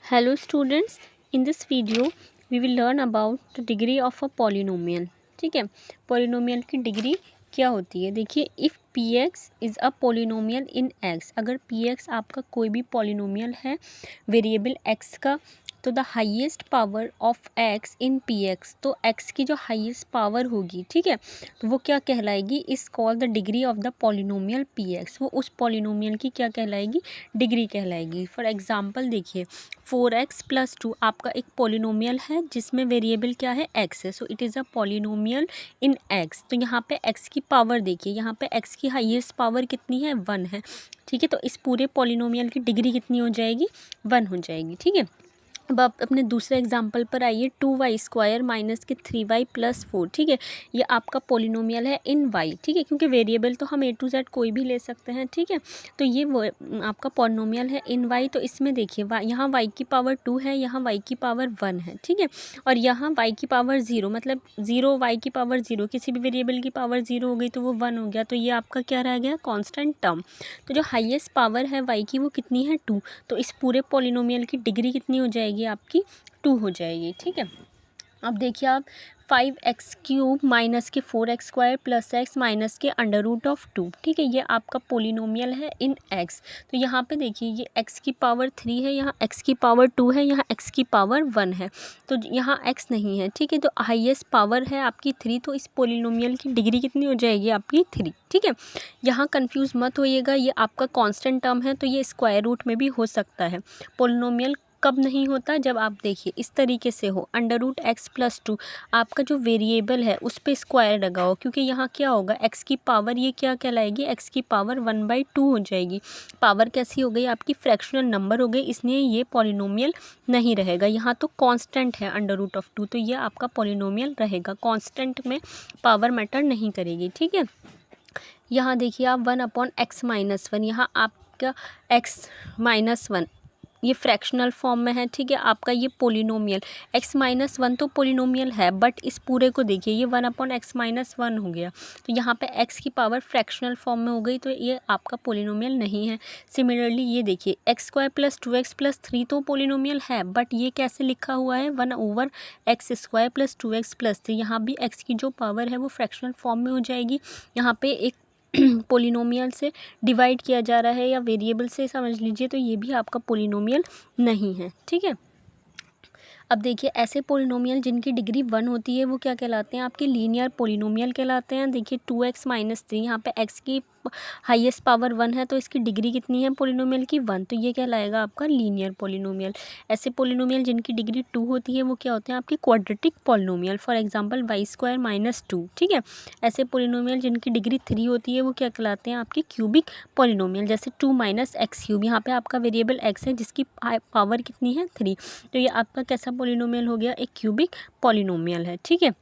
Hello students, in this video we will learn about the degree of a polynomial. ठीक है, polynomial की degree क्या होती है। देखिए, if P x is a polynomial in x, अगर पी एक्स आपका कोई भी पोलिनोमियल है वेरिएबल एक्स का, तो the highest power of x in P x, तो एक्स की जो हाईएस्ट पावर होगी, ठीक है, तो वो क्या कहलाएगी, इस call the degree of the polynomial P x, वो उस पोलिनोमियल की क्या कहलाएगी, डिग्री कहलाएगी। फॉर एग्जांपल देखिए, 4x+2 आपका एक पोलिनोमियल है जिसमें वेरिएबल क्या है, एक्स है, so it is a polynomial in x. तो यहाँ पे एक्स की पावर देखिए, यहाँ पे एक्स की हाईएस्ट पावर कितनी है, 1 है, ठीक है। तो इस पूरे पोलिनोमियल की डिग्री कितनी हो जाएगी, 1 हो जाएगी, ठीक है। अब आप अपने दूसरे एग्जाम्पल पर आइए, 2y² माइनस के 3y+4, ठीक है। ये आपका पोलिनोमियल है इन y, ठीक है, क्योंकि वेरिएबल तो हम a to z कोई भी ले सकते हैं, ठीक है। तो ये वो आपका पोलिनोमियल है इन y। तो इसमें देखिए यहाँ y की पावर 2 है, यहाँ y की पावर 1 है, ठीक है, और यहाँ y की पावर 0, मतलब 0, y की पावर 0, किसी भी वेरिएबल की पावर 0 हो गई तो वो 1 हो गया, तो ये आपका क्या रह गया, कॉन्स्टेंट टर्म। तो जो हाईएस्ट पावर है y की वो कितनी है, 2। तो इस पूरे पोलिनोमियल की डिग्री कितनी हो जाएगी आपकी, 2 हो जाएगी, ठीक है। अब देखिए आप 5x³ माइनस के 4x² प्लस x माइनस के √2, ठीक है, ये आपका पोलिनोमियल है इन x। तो यहाँ पे देखिए ये x की पावर 3 है, यहाँ x की पावर 2 है, यहाँ x की पावर 1 है, तो यहाँ x नहीं है, ठीक है। तो हाईएस्ट पावर है आपकी 3, तो इस पोलिनोमियल की डिग्री कितनी हो जाएगी आपकी, 3, ठीक है। यहाँ कंफ्यूज मत होइएगा, ये आपका कांस्टेंट टर्म है, तो ये स्क्वायर रूट में भी हो सकता है। पोलिनोमियल कब नहीं होता, जब आप देखिए इस तरीके से हो, √x+2 आपका जो वेरिएबल है उस पे स्क्वायर लगाओ, क्योंकि यहाँ क्या होगा, x की पावर ये क्या कहलाएगी, x की पावर 1/2 हो जाएगी। पावर कैसी हो गई आपकी, फ्रैक्शनल नंबर हो गई, इसलिए ये पॉलिनोमियल नहीं रहेगा। यहाँ तो कांस्टेंट है √2, तो ये आपका पॉलिनोमियल रहेगा। कांस्टेंट में पावर मैटर नहीं करेगी, ठीक है। यहाँ देखिए आप 1/x-1, यहाँ आपका x-1 ये फ्रैक्शनल फॉर्म में है, ठीक है। आपका ये पोलिनोमियल x-1 तो पोलिनोमियल है, बट इस पूरे को देखिए ये 1/x-1 हो गया, तो यहाँ पे x की पावर फ्रैक्शनल फॉर्म में हो गई, तो ये आपका पोलिनोमियल नहीं है। सिमिलरली ये देखिए x² + 2x + 3 तो पोलिनोमियल है, बट ये कैसे लिखा हुआ है, 1/x² + 2x + 3, यहाँ भी x की जो पावर है वो फ्रैक्शनल फॉर्म में हो जाएगी। यहाँ पे एक पोलिनोमियल से डिवाइड किया जा रहा है या वेरिएबल से समझ लीजिए, तो ये भी आपका पोलिनोमियल नहीं है, ठीक है। अब देखिए ऐसे पोलिनोमियल जिनकी डिग्री 1 होती है वो क्या कहलाते हैं, आपके लीनियर पोलिनोमियल कहलाते हैं। देखिए 2x - 3, यहाँ पे x की हाईएस्ट पावर 1 है, तो इसकी डिग्री कितनी है पोलिनोमियल की, 1, तो ये कहलाएगा आपका लीनियर पोलिनोमियल। ऐसे पोलिनोमियल जिनकी डिग्री 2 होती है वो क्या होते हैं, आपके quadratic polynomial, for example y² - 2, ठीक है। ऐसे पोलिनोमियल जिनकी डिग्री 3 होती है वो क्या कहलाते हैं, आपके क्यूबिक पोलिनोमियल, जैसे 2 - x³, यहाँ पे आपका वेरिएबल x है जिसकी पावर कितनी है, 3, तो ये आपका कैसा पोलिनोमियल हो गया, एक क्यूबिक पोलिनोमियल है, ठीक है।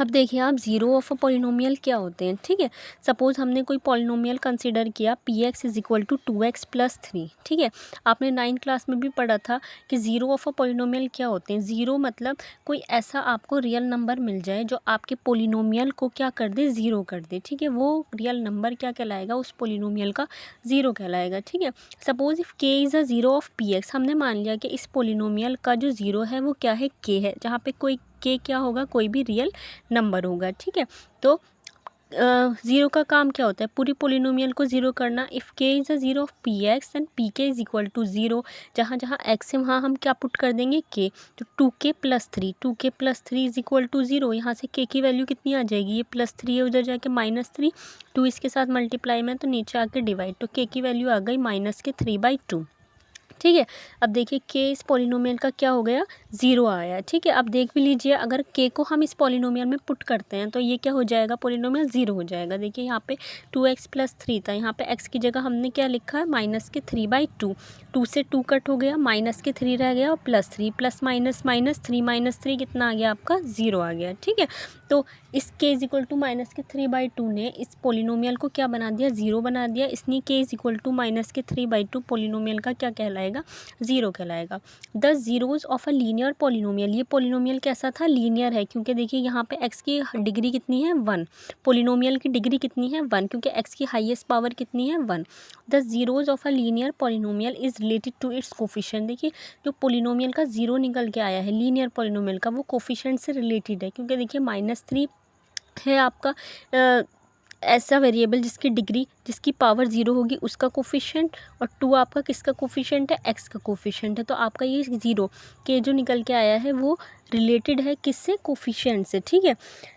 अब देखिए आप जीरो ऑफ अ पोलिनोमियल क्या होते हैं, ठीक है। सपोज हमने कोई पोलिनोमियल कंसीडर किया px = 2x + 3, ठीक है। आपने 9th क्लास में भी पढ़ा था कि ज़ीरो ऑफ अ पोलिनोमियल क्या होते हैं। ज़ीरो मतलब कोई ऐसा आपको रियल नंबर मिल जाए जो आपके पोलिनोमियल को क्या कर दे, ज़ीरो कर दे, ठीक है। वो रियल नंबर क्या कहलाएगा, उस पोलिनोमियल का ज़ीरो कहलाएगा, ठीक है। Suppose if k is a zero of px, हमने मान लिया कि इस पोलिनोमियल का जो ज़ीरो है वो क्या है, k है, जहाँ पे कोई k क्या होगा, कोई भी रियल नंबर होगा, ठीक है। तो ज़ीरो का काम क्या होता है, पूरी पोलिनोमियल को ज़ीरो करना। If k is a zero of P x and pk = 0, जहाँ जहाँ x है वहाँ हम क्या पुट कर देंगे, k, तो 2k + 3, 2k + 3 = 0, यहाँ से k की वैल्यू कितनी आ जाएगी, ये +3 है, उधर जाके -3, 2 इसके साथ मल्टीप्लाई में, तो नीचे आके डिवाइड, तो k की वैल्यू आ गई -3/2, ठीक है। अब देखिए k इस पोलिनोमियल का क्या हो गया, 0 आया, ठीक है। अब देख भी लीजिए अगर k को हम इस पोलिनोमियल में पुट करते हैं तो ये क्या हो जाएगा, पोलिनोमियल 0 हो जाएगा। देखिए यहाँ पे 2x + 3 था, यहाँ पे x की जगह हमने क्या लिखा है, -3/2, 2 से 2 कट हो गया, -3 रह गया और +3, प्लस माइनस माइनस 3 - 3 कितना आ गया आपका, 0 आ गया, ठीक है। तो इस k = -3/2 ने इस पोलिनोमियल को क्या बना दिया, 0 बना दिया, इसलिए k = -3/2 पोलिनोमियल का क्या कहलाएगा, कहलाएगा, ज़ीरो कहलाएगा। The zeros of a linear polynomial, ये पॉलिनोमियल कैसा था, लीनियर है, क्योंकि देखिए यहाँ पे x की डिग्री कितनी है 1, पॉलिनोमियल की डिग्री कितनी है 1, क्योंकि x की हाईएस्ट पावर कितनी है 1। The zeros of a linear polynomial is related to its coefficient, देखिए जो पॉलिनोमियल का ज़ीरो निकल के आया है लीनियर पॉलिनोमियल का, वो कोफिशिएंट से रिलेटेड है, क्योंकि देखिए -3 है आपका ऐसा वेरिएबल जिसकी पावर ज़ीरो होगी उसका कोफिशिएंट, और 2 आपका किसका कोफिशिएंट है, x का कोफिशिएंट है। तो आपका ये ज़ीरो के जो निकल के आया है वो रिलेटेड है किससे, कोफिशिएंट से, ठीक है।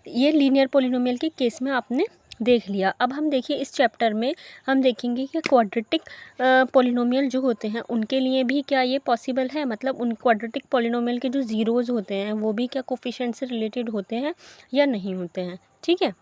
ये लीनियर पॉलिनोमियल के केस में आपने देख लिया। अब हम देखिए इस चैप्टर में हम देखेंगे कि क्वाड्रेटिक पॉलिनोमियल जो होते हैं उनके लिए भी क्या ये पॉसिबल है, मतलब उन क्वाड्रेटिक पॉलिनोमियल के जो ज़ीरोज़ होते हैं वो भी क्या कोफिशिएंट से रिलेटेड होते हैं या नहीं होते हैं, ठीक है।